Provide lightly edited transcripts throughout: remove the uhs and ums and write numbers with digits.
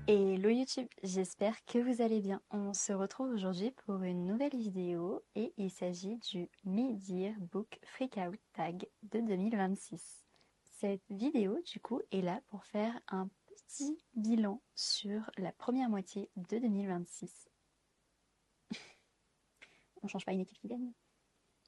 Hello YouTube, j'espère que vous allez bien. On se retrouve aujourd'hui pour une nouvelle vidéo et il s'agit du Mid-Year Book Freakout Tag de 2026. Cette vidéo du coup est là pour faire un petit bilan sur la première moitié de 2026. On change pas une équipe qui gagne.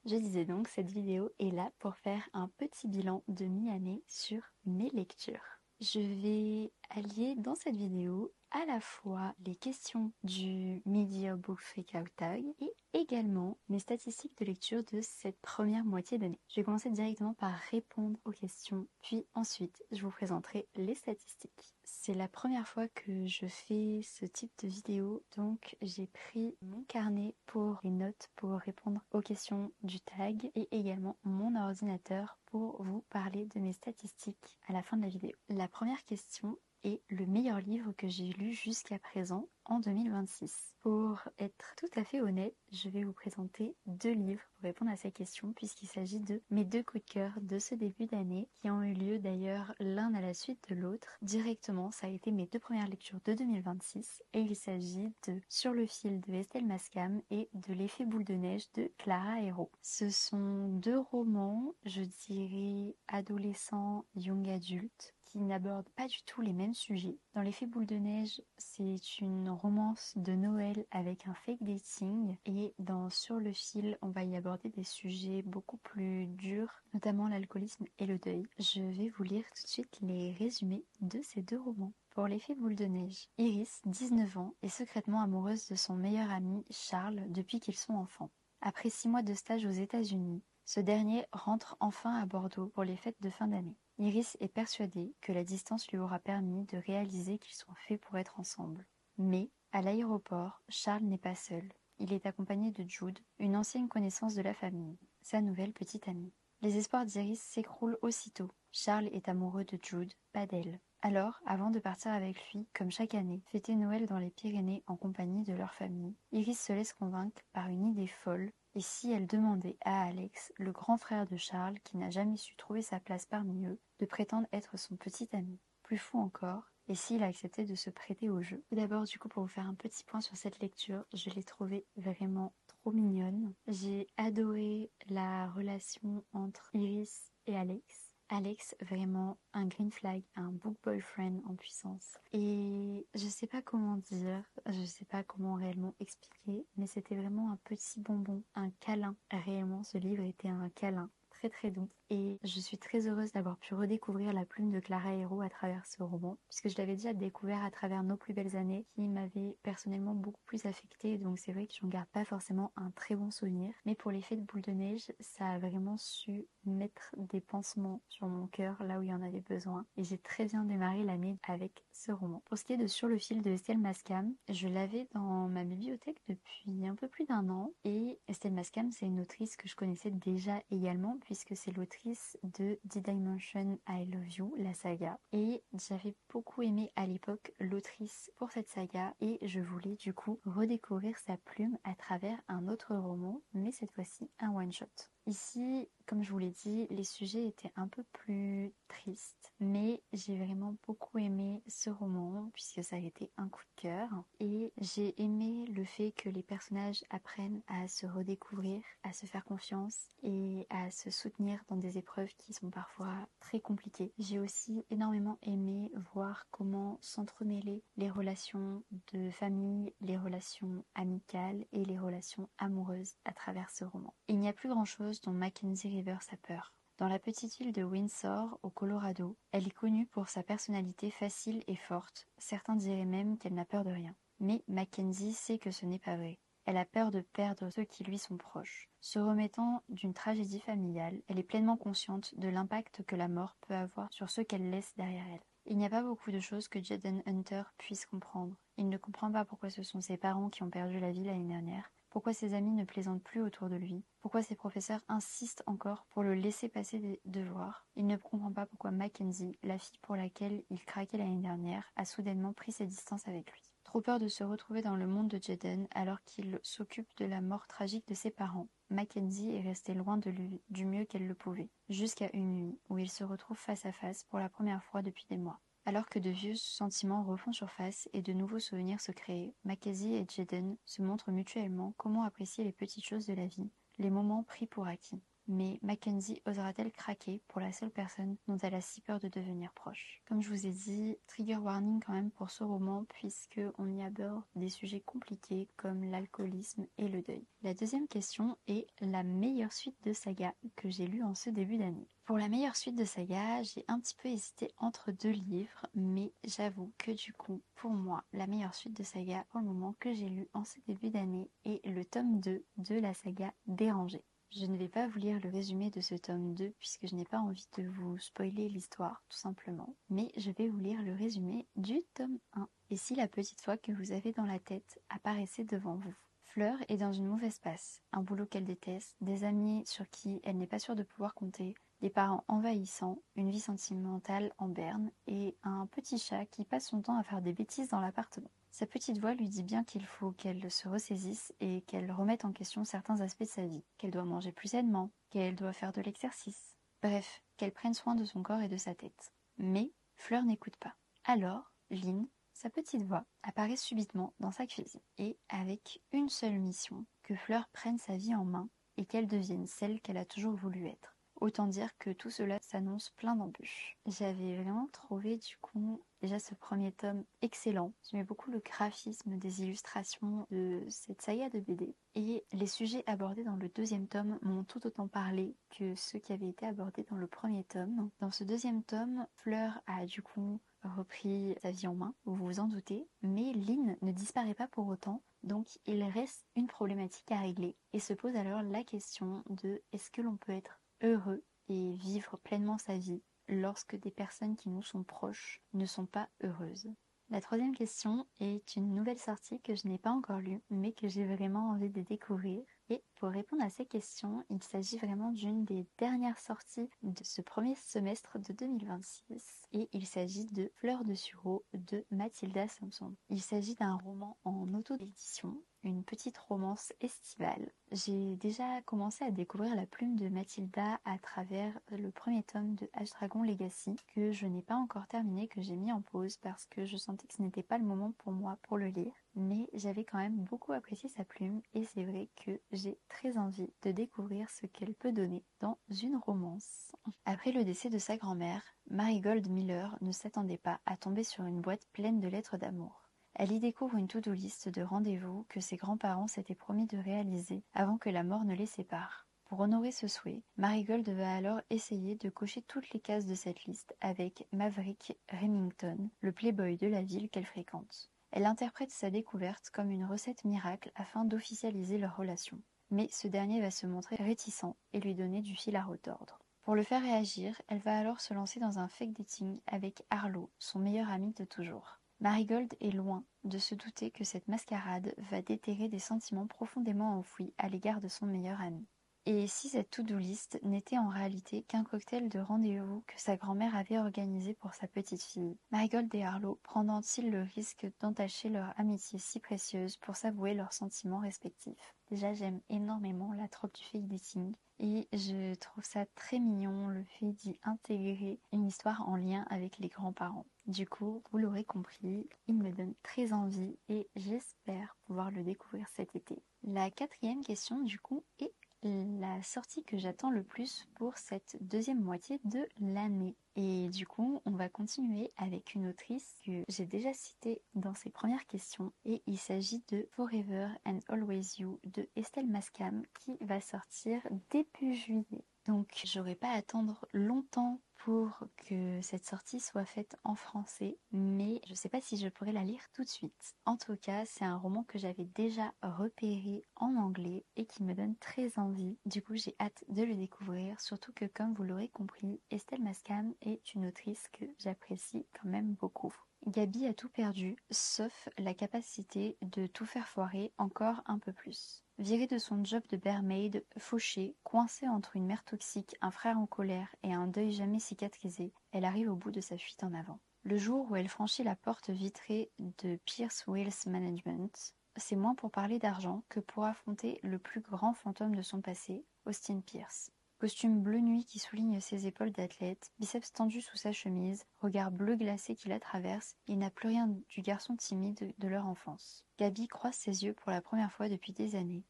Je disais donc, cette vidéo est là pour faire un petit bilan de mi-année sur mes lectures. Je vais allier dans cette vidéo à la fois les questions du Mid-Year Book Freakout Tag et également mes statistiques de lecture de cette première moitié d'année. Je vais commencer directement par répondre aux questions, puis ensuite je vous présenterai les statistiques. C'est la première fois que je fais ce type de vidéo, donc j'ai pris mon carnet pour les notes pour répondre aux questions du tag et également mon ordinateur pour vous parler de mes statistiques à la fin de la vidéo. La première question est le meilleur livre que j'ai lu jusqu'à présent en 2026. Pour être tout à fait honnête, je vais vous présenter 2 livres pour répondre à cette question puisqu'il s'agit de mes 2 coups de cœur de ce début d'année qui ont eu lieu d'ailleurs l'un à la suite de l'autre. Directement, ça a été mes 2 premières lectures de 2026 et il s'agit de Sur le fil de Estelle Mascam et de L'effet boule de neige de Clara Hérault. Ce sont 2 romans, je dirais adolescents, young adultes, qui n'abordent pas du tout les mêmes sujets. Dans L'effet boule de neige, c'est une romance de Noël avec un fake dating et dans Sur le fil, on va y aborder des sujets beaucoup plus durs, notamment l'alcoolisme et le deuil. Je vais vous lire tout de suite les résumés de ces 2 romans. Pour L'effet boule de neige, Iris, 19 ans, est secrètement amoureuse de son meilleur ami Charles depuis qu'ils sont enfants. Après 6 mois de stage aux États-Unis, ce dernier rentre enfin à Bordeaux pour les fêtes de fin d'année. Iris est persuadée que la distance lui aura permis de réaliser qu'ils sont faits pour être ensemble. Mais, à l'aéroport, Charles n'est pas seul. Il est accompagné de Jude, une ancienne connaissance de la famille, sa nouvelle petite amie. Les espoirs d'Iris s'écroulent aussitôt. Charles est amoureux de Jude, pas d'elle. Alors, avant de partir avec lui, comme chaque année, fêter Noël dans les Pyrénées en compagnie de leur famille, Iris se laisse convaincre par une idée folle. Et si elle demandait à Alex, le grand frère de Charles, qui n'a jamais su trouver sa place parmi eux, de prétendre être son petit ami? Plus fou encore, et s'il acceptait de se prêter au jeu? Tout d'abord, du coup, pour vous faire un petit point sur cette lecture, je l'ai trouvée vraiment trop mignonne. J'ai adoré la relation entre Iris et Alex. Alex, vraiment un green flag, un book boyfriend en puissance. Et je sais pas comment dire, je sais pas comment réellement expliquer, mais c'était vraiment un petit bonbon, un câlin. Réellement, ce livre était un câlin. Très très doux. Et je suis très heureuse d'avoir pu redécouvrir la plume de Clara Hérault à travers ce roman, puisque je l'avais déjà découvert à travers Nos plus belles années, qui m'avait personnellement beaucoup plus affectée, donc c'est vrai que j'en garde pas forcément un très bon souvenir. Mais pour l'effet de boule de neige, ça a vraiment su mettre des pansements sur mon cœur là où il y en avait besoin. Et j'ai très bien démarré l'année avec ce roman. Pour ce qui est de Sur le fil de Estelle Mascam, je l'avais dans ma bibliothèque depuis un peu plus d'1 an. Et Estelle Mascam, c'est une autrice que je connaissais déjà également, puisque c'est l'autrice de Did I Mention I Love You, la saga. Et j'avais beaucoup aimé à l'époque l'autrice pour cette saga et je voulais du coup redécouvrir sa plume à travers un autre roman, mais cette fois-ci un one-shot. Ici, comme je vous l'ai dit, les sujets étaient un peu plus tristes, mais j'ai vraiment beaucoup aimé ce roman puisque ça a été un coup de cœur et j'ai aimé le fait que les personnages apprennent à se redécouvrir, à se faire confiance et à se soutenir dans des épreuves qui sont parfois très compliquées. J'ai aussi énormément aimé voir comment s'entremêler les relations de famille, les relations amicales et les relations amoureuses à travers ce roman. Il n'y a plus grand-chose dont Mackenzie Rivers a peur. Dans la petite ville de Windsor, au Colorado, elle est connue pour sa personnalité facile et forte. Certains diraient même qu'elle n'a peur de rien. Mais Mackenzie sait que ce n'est pas vrai. Elle a peur de perdre ceux qui lui sont proches. Se remettant d'une tragédie familiale, elle est pleinement consciente de l'impact que la mort peut avoir sur ceux qu'elle laisse derrière elle. Il n'y a pas beaucoup de choses que Jaden Hunter puisse comprendre. Il ne comprend pas pourquoi ce sont ses parents qui ont perdu la vie l'année dernière, pourquoi ses amis ne plaisantent plus autour de lui, pourquoi ses professeurs insistent encore pour le laisser passer des devoirs. Il ne comprend pas pourquoi Mackenzie, la fille pour laquelle il craquait l'année dernière, a soudainement pris ses distances avec lui. Trop peur de se retrouver dans le monde de Jaden alors qu'il s'occupe de la mort tragique de ses parents, Mackenzie est restée loin de lui du mieux qu'elle le pouvait, jusqu'à une nuit où ils se retrouvent face à face pour la première fois depuis des mois. Alors que de vieux sentiments refont surface et de nouveaux souvenirs se créent, Mackenzie et Jaden se montrent mutuellement comment apprécier les petites choses de la vie, les moments pris pour acquis. Mais Mackenzie osera-t-elle craquer pour la seule personne dont elle a si peur de devenir proche? Comme je vous ai dit, trigger warning quand même pour ce roman puisque on y aborde des sujets compliqués comme l'alcoolisme et le deuil. La deuxième question est la meilleure suite de saga que j'ai lue en ce début d'année. Pour la meilleure suite de saga, j'ai un petit peu hésité entre deux livres, mais j'avoue que du coup, pour moi, la meilleure suite de saga pour le moment que j'ai lu en ce début d'année est le tome 2 de la saga Dérangée. Je ne vais pas vous lire le résumé de ce tome 2 puisque je n'ai pas envie de vous spoiler l'histoire tout simplement, mais je vais vous lire le résumé du tome 1. Et si la petite voix que vous avez dans la tête apparaissait devant vous? Fleur est dans une mauvaise passe, un boulot qu'elle déteste, des amis sur qui elle n'est pas sûre de pouvoir compter, des parents envahissants, une vie sentimentale en berne et un petit chat qui passe son temps à faire des bêtises dans l'appartement. Sa petite voix lui dit bien qu'il faut qu'elle se ressaisisse et qu'elle remette en question certains aspects de sa vie, qu'elle doit manger plus sainement, qu'elle doit faire de l'exercice. Bref, qu'elle prenne soin de son corps et de sa tête. Mais Fleur n'écoute pas. Alors, Lynn, sa petite voix, apparaît subitement dans sa cuisine et avec une seule mission, que Fleur prenne sa vie en main et qu'elle devienne celle qu'elle a toujours voulu être. Autant dire que tout cela s'annonce plein d'embûches. J'avais vraiment trouvé du coup déjà ce premier tome excellent. J'aimais beaucoup le graphisme des illustrations de cette saga de BD. Et les sujets abordés dans le deuxième tome m'ont tout autant parlé que ceux qui avaient été abordés dans le premier tome. Dans ce deuxième tome, Fleur a du coup repris sa vie en main, vous vous en doutez, mais Lynn ne disparaît pas pour autant, donc il reste une problématique à régler et se pose alors la question de est-ce que l'on peut être heureux et vivre pleinement sa vie lorsque des personnes qui nous sont proches ne sont pas heureuses. La troisième question est une nouvelle sortie que je n'ai pas encore lue, mais que j'ai vraiment envie de découvrir. Et pour répondre à ces questions, il s'agit vraiment d'une des dernières sorties de ce premier semestre de 2026. Et il s'agit de Fleur de Sureau de Mathilda Samson. Il s'agit d'un roman en auto-édition, une petite romance estivale. J'ai déjà commencé à découvrir la plume de Mathilda à travers le premier tome de H-Dragon Legacy que je n'ai pas encore terminé, que j'ai mis en pause parce que je sentais que ce n'était pas le moment pour moi pour le lire. Mais j'avais quand même beaucoup apprécié sa plume et c'est vrai que j'ai très envie de découvrir ce qu'elle peut donner dans une romance. Après le décès de sa grand-mère, Marigold Miller ne s'attendait pas à tomber sur une boîte pleine de lettres d'amour. Elle y découvre une to-do list de rendez-vous que ses grands-parents s'étaient promis de réaliser avant que la mort ne les sépare. Pour honorer ce souhait, Marigold va alors essayer de cocher toutes les cases de cette liste avec Maverick Remington, le playboy de la ville qu'elle fréquente. Elle interprète sa découverte comme une recette miracle afin d'officialiser leur relation. Mais ce dernier va se montrer réticent et lui donner du fil à retordre. Pour le faire réagir, elle va alors se lancer dans un fake dating avec Arlo, son meilleur ami de toujours. Marigold est loin de se douter que cette mascarade va déterrer des sentiments profondément enfouis à l'égard de son meilleur ami. Et si cette to-do list n'était en réalité qu'un cocktail de rendez-vous que sa grand-mère avait organisé pour sa petite fille, Marigold et Arlo prendront-ils le risque d'entacher leur amitié si précieuse pour s'avouer leurs sentiments respectifs? Déjà, j'aime énormément la trope du fake dating et je trouve ça très mignon le fait d'y intégrer une histoire en lien avec les grands-parents. Du coup, vous l'aurez compris, il me donne très envie et j'espère pouvoir le découvrir cet été. La quatrième question du coup est la sortie que j'attends le plus pour cette deuxième moitié de l'année. Et du coup, on va continuer avec une autrice que j'ai déjà citée dans ses premières questions et il s'agit de Forever and Always You de Estelle Mascam qui va sortir début juillet. Donc, j'aurai pas à attendre longtemps pour que cette sortie soit faite en français, mais je sais pas si je pourrais la lire tout de suite. En tout cas, c'est un roman que j'avais déjà repéré en anglais et qui me donne très envie. Du coup, j'ai hâte de le découvrir, surtout que comme vous l'aurez compris, Estelle Mascam est une autrice que j'apprécie quand même beaucoup. Gabi a tout perdu, sauf la capacité de tout faire foirer encore un peu plus. Virée de son job de barmaid, fauchée, coincée entre une mère toxique, un frère en colère et un deuil jamais cicatrisé, elle arrive au bout de sa fuite en avant. Le jour où elle franchit la porte vitrée de Pierce Wills Management, c'est moins pour parler d'argent que pour affronter le plus grand fantôme de son passé, Austin Pierce. Costume bleu nuit qui souligne ses épaules d'athlète, biceps tendus sous sa chemise, regard bleu glacé qui la traverse, il n'a plus rien du garçon timide de leur enfance. Gabi croise ses yeux pour la première fois depuis des années.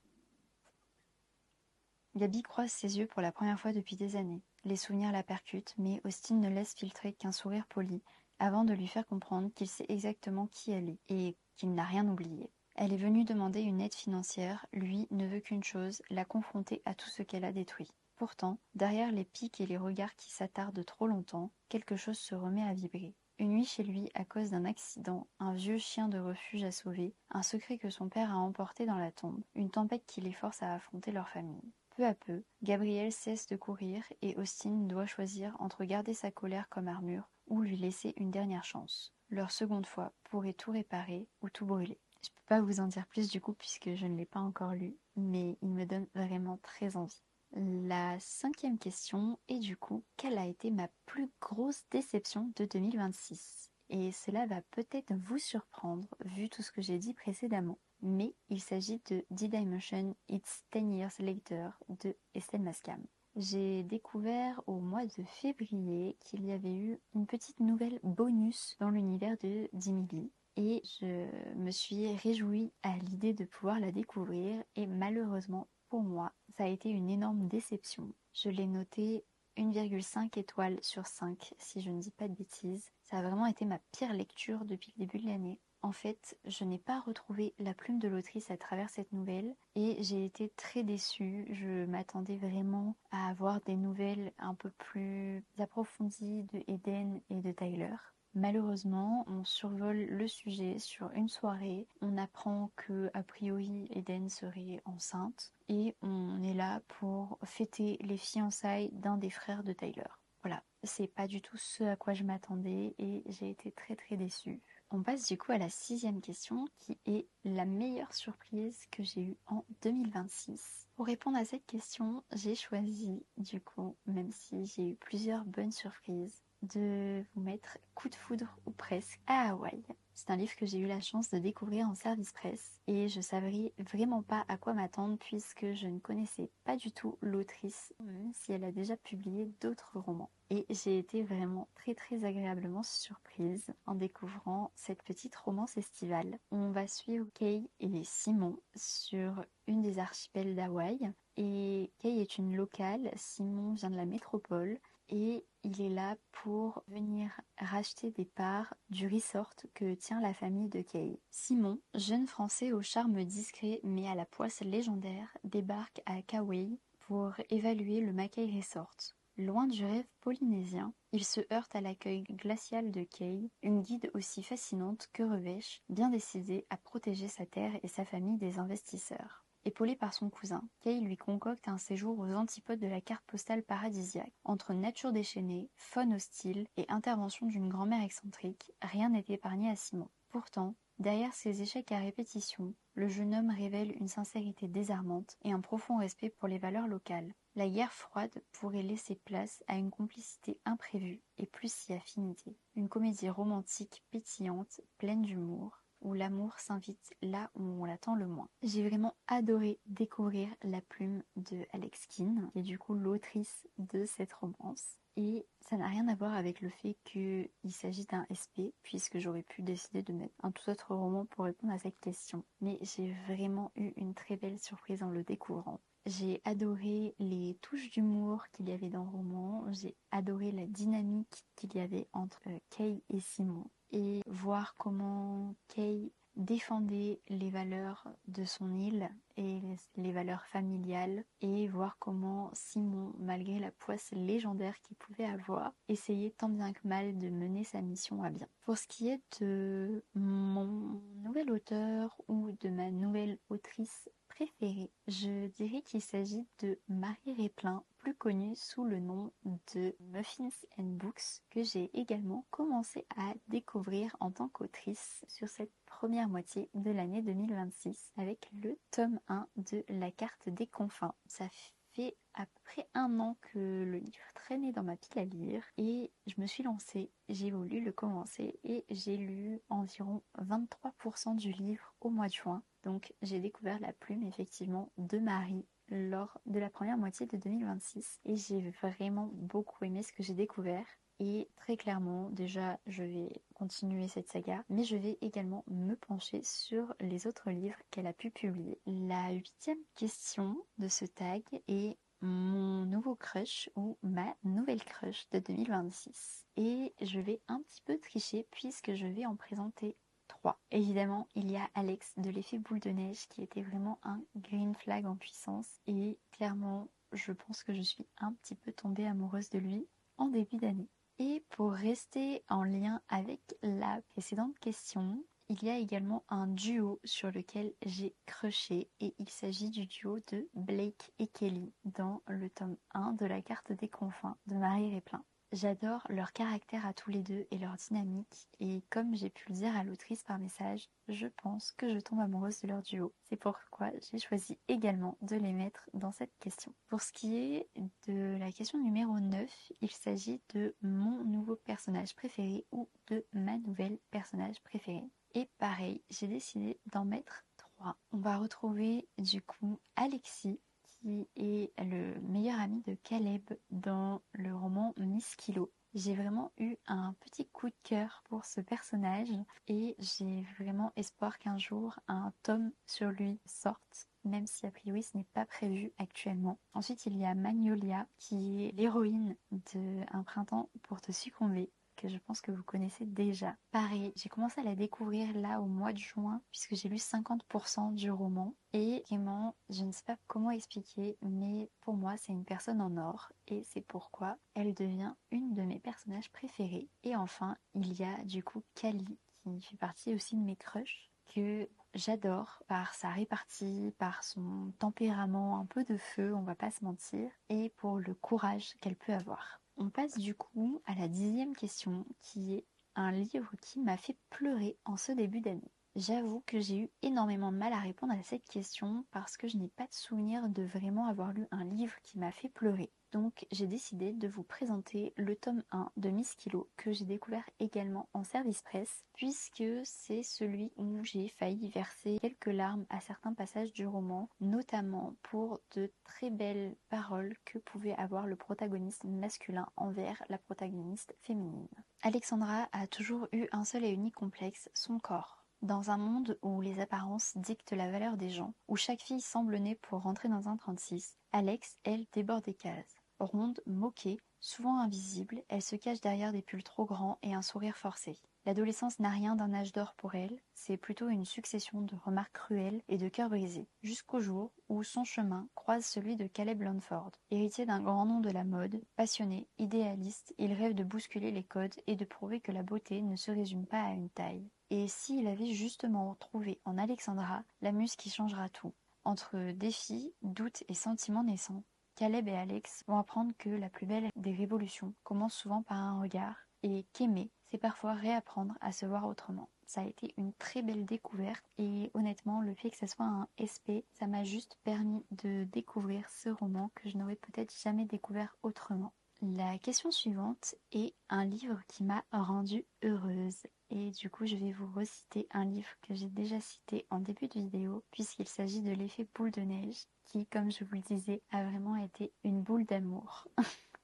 Les souvenirs la percutent, mais Austin ne laisse filtrer qu'un sourire poli, avant de lui faire comprendre qu'il sait exactement qui elle est, et qu'il n'a rien oublié. Elle est venue demander une aide financière, lui ne veut qu'une chose, la confronter à tout ce qu'elle a détruit. Pourtant, derrière les piques et les regards qui s'attardent trop longtemps, quelque chose se remet à vibrer. Une nuit chez lui à cause d'un accident, un vieux chien de refuge à sauver, un secret que son père a emporté dans la tombe, une tempête qui les force à affronter leur famille. Peu à peu, Gabriel cesse de courir et Austin doit choisir entre garder sa colère comme armure ou lui laisser une dernière chance. Leur seconde fois pourrait tout réparer ou tout brûler. Je peux pas vous en dire plus du coup puisque je ne l'ai pas encore lu, mais il me donne vraiment très envie. La 5e question est du coup, quelle a été ma plus grosse déception de 2026 ? Et cela va peut-être vous surprendre vu tout ce que j'ai dit précédemment, mais il s'agit de D-Dimension It's 10 Years Later de Estelle Mascam. J'ai découvert au mois de février qu'il y avait eu une petite nouvelle bonus dans l'univers de d'Emily. Et je me suis réjouie à l'idée de pouvoir la découvrir et malheureusement pour moi, ça a été une énorme déception. Je l'ai noté 1,5 étoiles sur 5 si je ne dis pas de bêtises. Ça a vraiment été ma pire lecture depuis le début de l'année. En fait, je n'ai pas retrouvé la plume de l'autrice à travers cette nouvelle et j'ai été très déçue. Je m'attendais vraiment à avoir des nouvelles un peu plus approfondies de Eden et de Tyler. Malheureusement, on survole le sujet sur une soirée, on apprend que a priori Eden serait enceinte et on est là pour fêter les fiançailles d'un des frères de Tyler. Voilà, c'est pas du tout ce à quoi je m'attendais et j'ai été très très déçue. On passe du coup à la 6e question qui est la meilleure surprise que j'ai eue en 2026. Pour répondre à cette question, j'ai choisi du coup, même si j'ai eu plusieurs bonnes surprises, de vous mettre Coup de foudre ou presque à Hawaï. C'est un livre que j'ai eu la chance de découvrir en service presse et je savais vraiment pas à quoi m'attendre puisque je ne connaissais pas du tout l'autrice, même si elle a déjà publié d'autres romans. Et j'ai été vraiment très très agréablement surprise en découvrant cette petite romance estivale. On va suivre Kay et Simon sur une des archipels d'Hawaï. Et Kay est une locale, Simon vient de la métropole et il est là pour venir racheter des parts du resort que tient la famille de Kay. Simon, jeune français au charme discret mais à la poisse légendaire, débarque à Kauai pour évaluer le Mackay Resort. Loin du rêve polynésien, il se heurte à l'accueil glacial de Kay, une guide aussi fascinante que revêche, bien décidée à protéger sa terre et sa famille des investisseurs. Épaulé par son cousin, Kay lui concocte un séjour aux antipodes de la carte postale paradisiaque. Entre nature déchaînée, faune hostile et intervention d'une grand-mère excentrique, rien n'est épargné à Simon. Pourtant, derrière ses échecs à répétition, le jeune homme révèle une sincérité désarmante et un profond respect pour les valeurs locales. La guerre froide pourrait laisser place à une complicité imprévue et plus si affinité. Une comédie romantique pétillante, pleine d'humour, où l'amour s'invite là où on l'attend le moins. J'ai vraiment adoré découvrir la plume de Alex Keane, qui est du coup l'autrice de cette romance. Et ça n'a rien à voir avec le fait qu'il s'agit d'un SP, puisque j'aurais pu décider de mettre un tout autre roman pour répondre à cette question. Mais j'ai vraiment eu une très belle surprise en le découvrant. J'ai adoré les touches d'humour qu'il y avait dans le roman, j'ai adoré la dynamique qu'il y avait entre Kay et Simon, et voir comment Kay défendait les valeurs de son île et les valeurs familiales, et voir comment Simon, malgré la poisse légendaire qu'il pouvait avoir, essayait tant bien que mal de mener sa mission à bien. Pour ce qui est de mon nouvel auteur ou de ma nouvelle autrice préférée, je dirais qu'il s'agit de Marie Réplin plus connu sous le nom de Muffins and Books, que j'ai également commencé à découvrir en tant qu'autrice sur cette première moitié de l'année 2026 avec le tome 1 de La Carte des Confins. Ça fait à peu près 1 an que le livre traînait dans ma pile à lire et je me suis lancée, j'ai voulu le commencer et j'ai lu environ 23% du livre au mois de juin. Donc j'ai découvert la plume effectivement de Marie lors de la première moitié de 2026 et j'ai vraiment beaucoup aimé ce que j'ai découvert. Et très clairement, déjà, je vais continuer cette saga, mais je vais également me pencher sur les autres livres qu'elle a pu publier. La 8e question de ce tag est mon nouveau crush ou ma nouvelle crush de 2026. Et je vais un petit peu tricher puisque je vais en présenter 3. Évidemment, il y a Alex de l'effet boule de neige qui était vraiment un green flag en puissance et clairement, je pense que je suis un petit peu tombée amoureuse de lui en début d'année. Et pour rester en lien avec la précédente question, il y a également un duo sur lequel j'ai crushé et il s'agit du duo de Blake et Kelly dans le tome 1 de La Carte des Confins de Marie Réplin. J'adore leur caractère à tous les deux et leur dynamique et comme j'ai pu le dire à l'autrice par message, je pense que je tombe amoureuse de leur duo. C'est pourquoi j'ai choisi également de les mettre dans cette question. Pour ce qui est de la question numéro 9, il s'agit de mon nouveau personnage préféré ou de ma nouvelle personnage préférée. Et pareil, j'ai décidé d'en mettre 3. On va retrouver du coup Alexis, qui est le meilleur ami de Caleb dans le roman Miss Kilo. J'ai vraiment eu un petit coup de cœur pour ce personnage et j'ai vraiment espoir qu'un jour un tome sur lui sorte, même si a priori ce n'est pas prévu actuellement. Ensuite il y a Magnolia qui est l'héroïne de Un printemps pour te succomber, que je pense que vous connaissez déjà. Pareil, j'ai commencé à la découvrir là au mois de juin puisque j'ai lu 50% du roman et vraiment, je ne sais pas comment expliquer, mais pour moi c'est une personne en or et c'est pourquoi elle devient une de mes personnages préférés. Et enfin, il y a du coup Kali qui fait partie aussi de mes crushs que j'adore par sa répartie, par son tempérament un peu de feu, on va pas se mentir, et pour le courage qu'elle peut avoir. On passe du coup à la 10e question qui est un livre qui m'a fait pleurer en ce début d'année. J'avoue que j'ai eu énormément de mal à répondre à cette question parce que je n'ai pas de souvenir de vraiment avoir lu un livre qui m'a fait pleurer. Donc j'ai décidé de vous présenter le tome 1 de Miss Kilo que j'ai découvert également en service presse puisque c'est celui où j'ai failli verser quelques larmes à certains passages du roman, notamment pour de très belles paroles que pouvait avoir le protagoniste masculin envers la protagoniste féminine. Alexandra a toujours eu un seul et unique complexe, son corps. Dans un monde où les apparences dictent la valeur des gens, où chaque fille semble née pour rentrer dans un 36, Alex, elle, déborde des cases. Ronde, moquée, souvent invisible, elle se cache derrière des pulls trop grands et un sourire forcé. L'adolescence n'a rien d'un âge d'or pour elle, c'est plutôt une succession de remarques cruelles et de cœurs brisés, jusqu'au jour où son chemin croise celui de Caleb Lanford. Héritier d'un grand nom de la mode, passionné, idéaliste, il rêve de bousculer les codes et de prouver que la beauté ne se résume pas à une taille. Et s'il avait justement trouvé en Alexandra la muse qui changera tout? Entre défis, doutes et sentiments naissants, Caleb et Alex vont apprendre que la plus belle des révolutions commence souvent par un regard et qu'aimer, c'est parfois réapprendre à se voir autrement. Ça a été une très belle découverte et honnêtement, le fait que ça soit un SP, ça m'a juste permis de découvrir ce roman que je n'aurais peut-être jamais découvert autrement. La question suivante est un livre qui m'a rendue heureuse. Et du coup, je vais vous reciter un livre que j'ai déjà cité en début de vidéo, puisqu'il s'agit de L'effet boule de neige, qui, comme je vous le disais, a vraiment été une boule d'amour.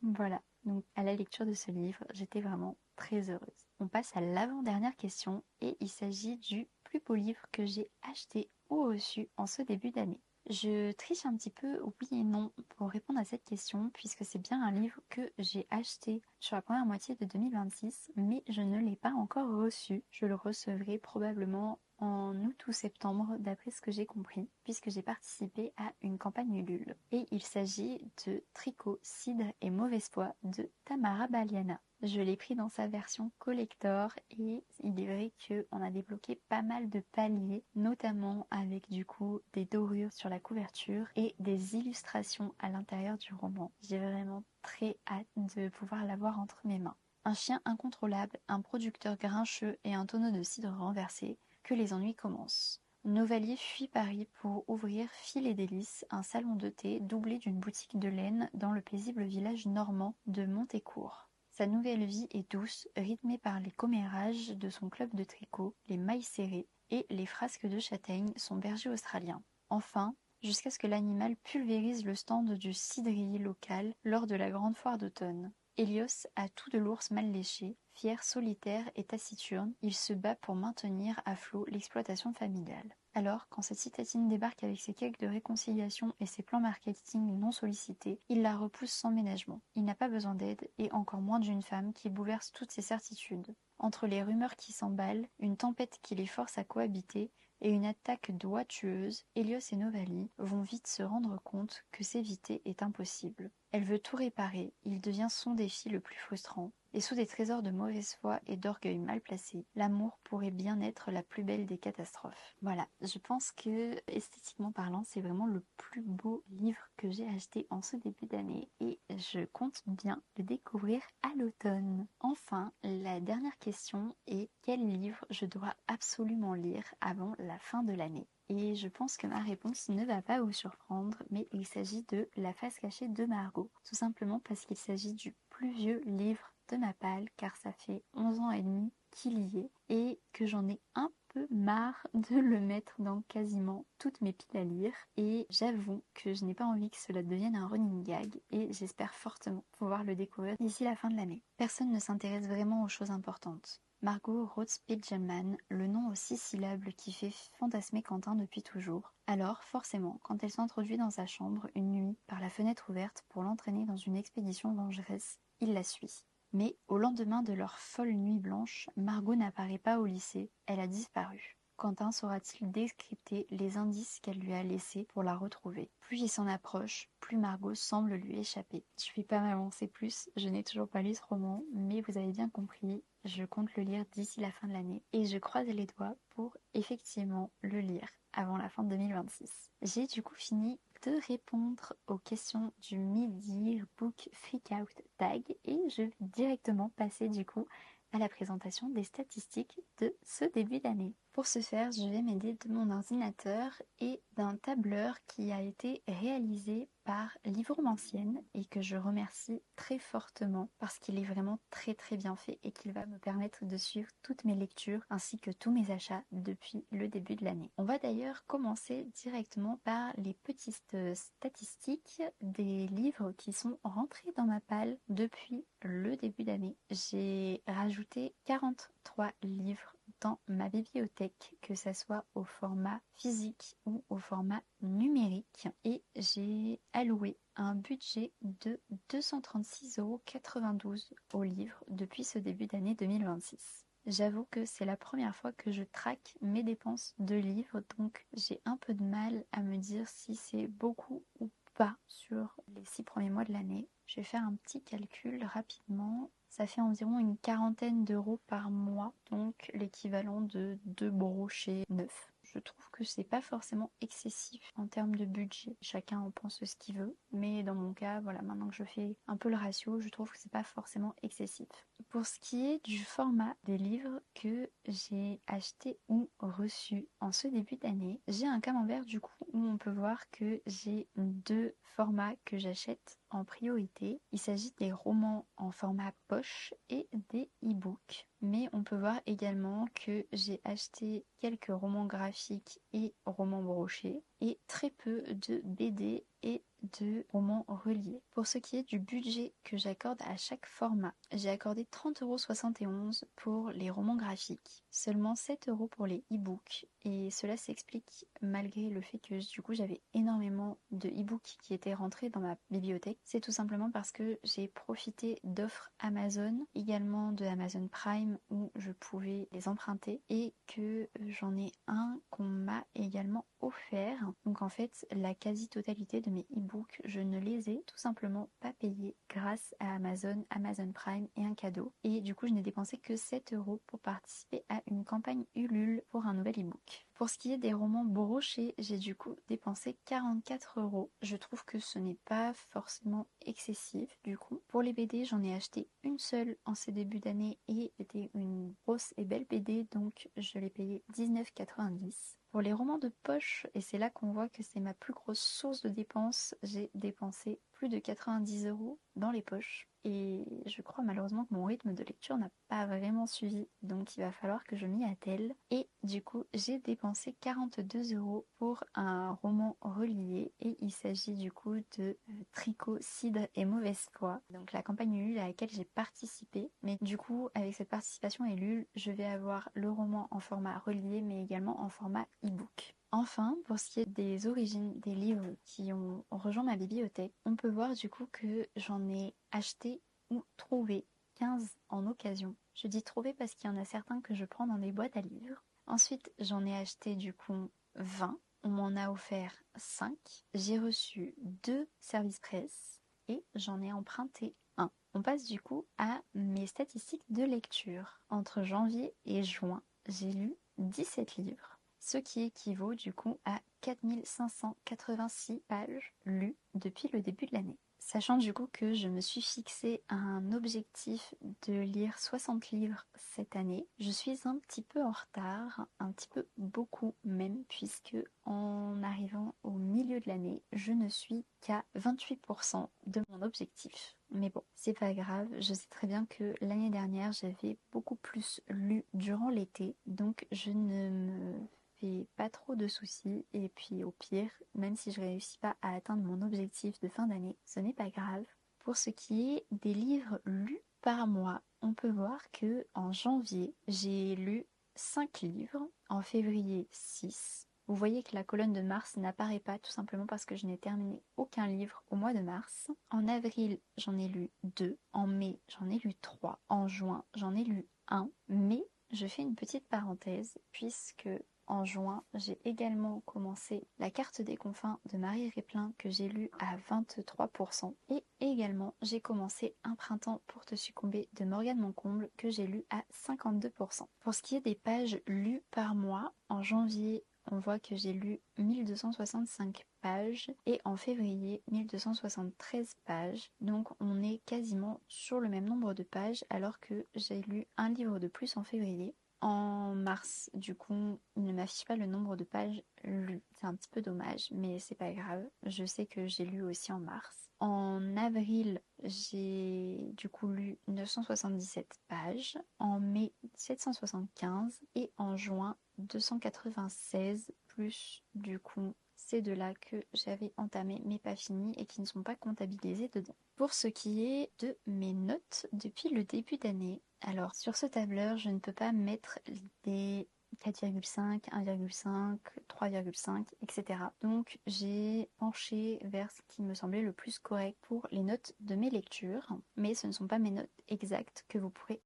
Voilà, donc à la lecture de ce livre, j'étais vraiment très heureuse. On passe à l'avant-dernière question, et il s'agit du plus beau livre que j'ai acheté ou reçu en ce début d'année. Je triche un petit peu, oui et non, pour répondre à cette question, puisque c'est bien un livre que j'ai acheté sur la première moitié de 2026, mais je ne l'ai pas encore reçu. Je le recevrai probablement en août ou septembre d'après ce que j'ai compris, puisque j'ai participé à une campagne Ulule. Et il s'agit de Tricot, Cidre et Mauvaise Foi de Tamara Baliana. Je l'ai pris dans sa version collector et il est vrai qu'on a débloqué pas mal de paliers, notamment avec du coup des dorures sur la couverture et des illustrations à l'intérieur du roman. J'ai vraiment très hâte de pouvoir l'avoir entre mes mains. Un chien incontrôlable, un producteur grincheux et un tonneau de cidre renversé, que les ennuis commencent. Novalier fuit Paris pour ouvrir Fil et Délices, un salon de thé doublé d'une boutique de laine dans le paisible village normand de Montécourt. Sa nouvelle vie est douce, rythmée par les commérages de son club de tricot, les mailles serrées et les frasques de châtaigne, son berger australien. Enfin, jusqu'à ce que l'animal pulvérise le stand du cidrier local lors de la grande foire d'automne. Hélios a tout de l'ours mal léché, fier, solitaire et taciturne, il se bat pour maintenir à flot l'exploitation familiale. Alors, quand cette citadine débarque avec ses quêtes de réconciliation et ses plans marketing non sollicités, il la repousse sans ménagement. Il n'a pas besoin d'aide, et encore moins d'une femme qui bouleverse toutes ses certitudes. Entre les rumeurs qui s'emballent, une tempête qui les force à cohabiter, et une attaque d'oies tueuses, Hélios et Novali vont vite se rendre compte que s'éviter est impossible. Elle veut tout réparer, il devient son défi le plus frustrant, et sous des trésors de mauvaise foi et d'orgueil mal placé, l'amour pourrait bien être la plus belle des catastrophes. Voilà, je pense que, esthétiquement parlant, c'est vraiment le plus beau livre que j'ai acheté en ce début d'année, et je compte bien le découvrir à l'automne. Enfin, la dernière question est quel livre je dois absolument lire avant la fin de l'année? Et je pense que ma réponse ne va pas vous surprendre, mais il s'agit de La face cachée de Margot. Tout simplement parce qu'il s'agit du plus vieux livre de ma palle, car ça fait 11 ans et demi qu'il y est, et que j'en ai un peu marre de le mettre dans quasiment toutes mes piles à lire. Et j'avoue que je n'ai pas envie que cela devienne un running gag, et j'espère fortement pouvoir le découvrir d'ici la fin de l'année. Personne ne s'intéresse vraiment aux choses importantes. Margot Roth-Spiegelman, le nom aux 6 syllabes qui fait fantasmer Quentin depuis toujours. Alors, forcément, quand elle s'introduit dans sa chambre une nuit par la fenêtre ouverte pour l'entraîner dans une expédition vengeresse, il la suit. Mais au lendemain de leur folle nuit blanche, Margot n'apparaît pas au lycée, elle a disparu. Quentin saura-t-il décrypter les indices qu'elle lui a laissés pour la retrouver? Plus il s'en approche, plus Margot semble lui échapper. Je ne vais pas m'avancer plus, je n'ai toujours pas lu ce roman, mais vous avez bien compris, je compte le lire d'ici la fin de l'année et je croise les doigts pour effectivement le lire avant la fin de 2026. J'ai du coup fini de répondre aux questions du Midi Book Freakout Tag et je vais directement passer du coup à la présentation des statistiques de ce début d'année. Pour ce faire, je vais m'aider de mon ordinateur et d'un tableur qui a été réalisé par Livromancienne et que je remercie très fortement parce qu'il est vraiment très très bien fait et qu'il va me permettre de suivre toutes mes lectures ainsi que tous mes achats depuis le début de l'année. On va d'ailleurs commencer directement par les petites statistiques des livres qui sont rentrés dans ma palle depuis le début d'année. J'ai rajouté 43 livres dans ma bibliothèque, que ce soit au format physique ou au format numérique, et j'ai alloué un budget de 236,92 € au livre depuis ce début d'année 2026. J'avoue que c'est la première fois que je traque mes dépenses de livres, donc j'ai un peu de mal à me dire si c'est beaucoup ou pas sur les 6 premiers mois de l'année. Je vais faire un petit calcul rapidement. Ça fait environ une quarantaine d'euros par mois, donc l'équivalent de 2 brochets neufs. Je trouve que c'est pas forcément excessif en termes de budget. Chacun en pense ce qu'il veut, mais dans mon cas, voilà, maintenant que je fais un peu le ratio, je trouve que c'est pas forcément excessif. Pour ce qui est du format des livres que j'ai acheté ou reçu en ce début d'année, j'ai un camembert du coup où on peut voir que j'ai 2 formats que j'achète en priorité. Il s'agit des romans en format poche et des e-books. Mais on peut voir également que j'ai acheté quelques romans graphiques et romans brochés et très peu de BD et de romans reliés. Pour ce qui est du budget que j'accorde à chaque format, j'ai accordé 30,71 € pour les romans graphiques, seulement 7 € pour les e-books, et cela s'explique malgré le fait que du coup j'avais énormément de e-books qui étaient rentrés dans ma bibliothèque. C'est tout simplement parce que j'ai profité d'offres Amazon, également de Amazon Prime où je pouvais les emprunter, et que j'en ai un qu'on m'a également offert. Donc en fait, la quasi-totalité de mes e-books, je ne les ai tout simplement pas payés grâce à Amazon, Amazon Prime et un cadeau. Et du coup, je n'ai dépensé que 7 € pour participer à une campagne Ulule pour un nouvel e-book. Pour ce qui est des romans brochés, j'ai du coup dépensé 44 €. Je trouve que ce n'est pas forcément excessif du coup. Pour les BD, j'en ai acheté une seule en ces débuts d'année et c'était une grosse et belle BD, donc je l'ai payé 19,90 €. Pour les romans de poche, et c'est là qu'on voit que c'est ma plus grosse source de dépenses, j'ai dépensé plus de 90 € dans les poches. Et je crois malheureusement que mon rythme de lecture n'a pas vraiment suivi, donc il va falloir que je m'y attelle. Et du coup, j'ai dépensé 42 € pour un roman relié, et il s'agit du coup de Tricot, Cidre et Mauvaise Foi, donc la campagne Ulule à laquelle j'ai participé. Mais du coup, avec cette participation à Ulule, je vais avoir le roman en format relié, mais également en format e-book. Enfin, pour ce qui est des origines des livres qui ont rejoint ma bibliothèque, on peut voir du coup que j'en ai acheté ou trouvé 15 en occasion. Je dis trouvé parce qu'il y en a certains que je prends dans des boîtes à livres. Ensuite, j'en ai acheté du coup 20. On m'en a offert 5. J'ai reçu 2 services presse et j'en ai emprunté un. On passe du coup à mes statistiques de lecture. Entre janvier et juin, j'ai lu 17 livres, ce qui équivaut du coup à 4586 pages lues depuis le début de l'année. Sachant du coup que je me suis fixé un objectif de lire 60 livres cette année, je suis un petit peu en retard, un petit peu beaucoup même, puisque en arrivant au milieu de l'année, je ne suis qu'à 28% de mon objectif. Mais bon, c'est pas grave, je sais très bien que l'année dernière, j'avais beaucoup plus lu durant l'été, donc je ne me fais pas trop de soucis, et puis au pire, même si je réussis pas à atteindre mon objectif de fin d'année, ce n'est pas grave. Pour ce qui est des livres lus par mois, on peut voir que en janvier, j'ai lu 5 livres, en février 6. Vous voyez que la colonne de mars n'apparaît pas tout simplement parce que je n'ai terminé aucun livre au mois de mars. En avril, j'en ai lu 2. En mai, j'en ai lu 3. En juin, j'en ai lu 1. Mais je fais une petite parenthèse puisque en juin, j'ai également commencé La carte des confins de Marie Réplin que j'ai lu à 23%. Et également, j'ai commencé Un printemps pour te succomber de Morgane Moncomble que j'ai lu à 52%. Pour ce qui est des pages lues par mois, en janvier, on voit que j'ai lu 1265 pages et en février 1273 pages. Donc on est quasiment sur le même nombre de pages alors que j'ai lu un livre de plus en février. En mars, du coup, il ne m'affiche pas le nombre de pages lues. C'est un petit peu dommage, mais c'est pas grave. Je sais que j'ai lu aussi en mars. En avril, j'ai du coup lu 977 pages. En mai, 775. Et en juin, 296, plus du coup c'est de là que j'avais entamé mais pas fini et qui ne sont pas comptabilisés dedans. Pour ce qui est de mes notes depuis le début d'année, alors sur ce tableur, je ne peux pas mettre des 4,5, 1,5, 3,5, etc. Donc j'ai penché vers ce qui me semblait le plus correct pour les notes de mes lectures, mais ce ne sont pas mes notes exactes que vous pourrez.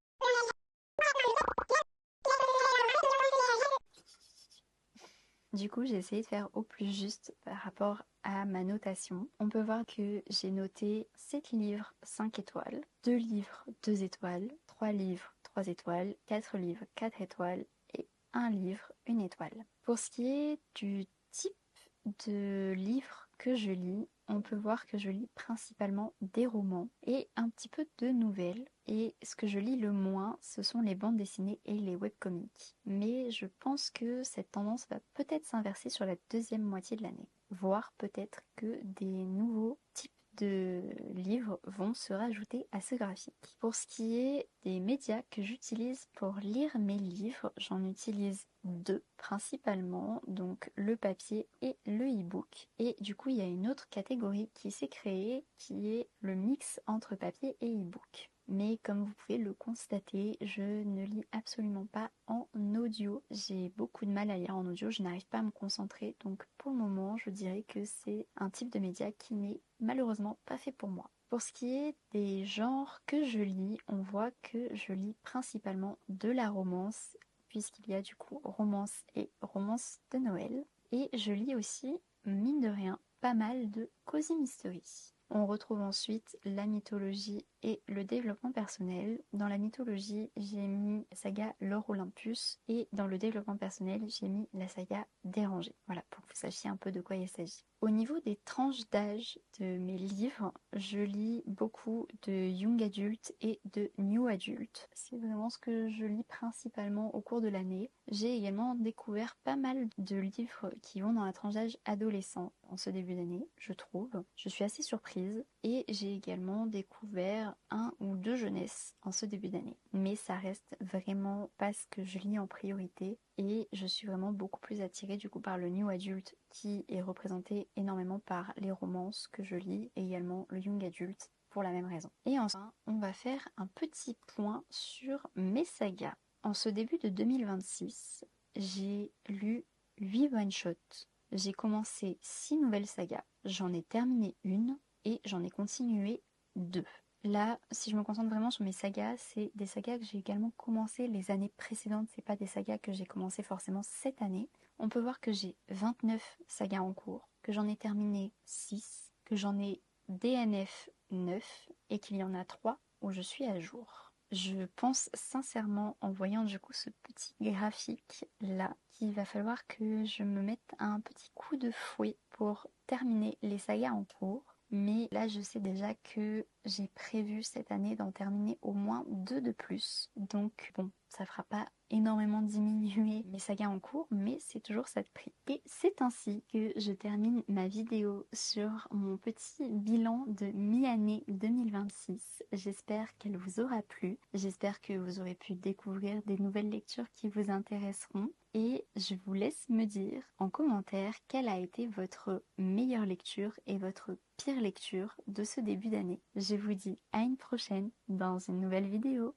Du coup, j'ai essayé de faire au plus juste par rapport à ma notation. On peut voir que j'ai noté 7 livres 5 étoiles, 2 livres 2 étoiles, 3 livres 3 étoiles, 4 livres 4 étoiles et 1 livre 1 étoile. Pour ce qui est du type de livre que je lis, on peut voir que je lis principalement des romans et un petit peu de nouvelles. Et ce que je lis le moins, ce sont les bandes dessinées et les webcomics. Mais je pense que cette tendance va peut-être s'inverser sur la deuxième moitié de l'année. Voire peut-être que des nouveaux types de livres vont se rajouter à ce graphique. Pour ce qui est des médias que j'utilise pour lire mes livres, j'en utilise deux principalement, donc le papier et le e-book. Et du coup, il y a une autre catégorie qui s'est créée qui est le mix entre papier et e-book. Mais comme vous pouvez le constater, je ne lis absolument pas en audio. J'ai beaucoup de mal à lire en audio, je n'arrive pas à me concentrer. Donc pour le moment, je dirais que c'est un type de média qui n'est malheureusement pas fait pour moi. Pour ce qui est des genres que je lis, on voit que je lis principalement de la romance, puisqu'il y a du coup romance et romance de Noël. Et je lis aussi, mine de rien, pas mal de cozy mystery. On retrouve ensuite la mythologie et le développement personnel. Dans la mythologie, j'ai mis la saga L'Or Olympus et dans le développement personnel, j'ai mis la saga Dérangée. Voilà, pour que vous sachiez un peu de quoi il s'agit. Au niveau des tranches d'âge de mes livres, je lis beaucoup de Young Adult et de New Adult. C'est vraiment ce que je lis principalement au cours de l'année. J'ai également découvert pas mal de livres qui vont dans la tranche d'âge adolescent en ce début d'année, je trouve. Je suis assez surprise et j'ai également découvert un ou deux jeunesses en ce début d'année. Mais ça reste vraiment pas ce que je lis en priorité et je suis vraiment beaucoup plus attirée du coup par le New Adult qui est représenté énormément par les romances que je lis et également le Young Adult pour la même raison. Et enfin, on va faire un petit point sur mes sagas. En ce début de 2026, j'ai lu 8 one-shots. J'ai commencé 6 nouvelles sagas. J'en ai terminé une et j'en ai continué 2. Là, si je me concentre vraiment sur mes sagas, c'est des sagas que j'ai également commencé les années précédentes. C'est pas des sagas que j'ai commencé forcément cette année. On peut voir que j'ai 29 sagas en cours, que j'en ai terminé 6, que j'en ai DNF 9 et qu'il y en a 3 où je suis à jour. Je pense sincèrement, en voyant du coup ce petit graphique là, qu'il va falloir que je me mette un petit coup de fouet pour terminer les sagas en cours. Mais là, je sais déjà que j'ai prévu cette année d'en terminer au moins 2 de plus. Donc bon, ça fera pas énormément diminuer mes sagas en cours, mais c'est toujours ça de prix. Et c'est ainsi que je termine ma vidéo sur mon petit bilan de mi-année 2026. J'espère qu'elle vous aura plu. J'espère que vous aurez pu découvrir des nouvelles lectures qui vous intéresseront. Et je vous laisse me dire en commentaire quelle a été votre meilleure lecture et votre pire lecture de ce début d'année. Je vous dis à une prochaine dans une nouvelle vidéo.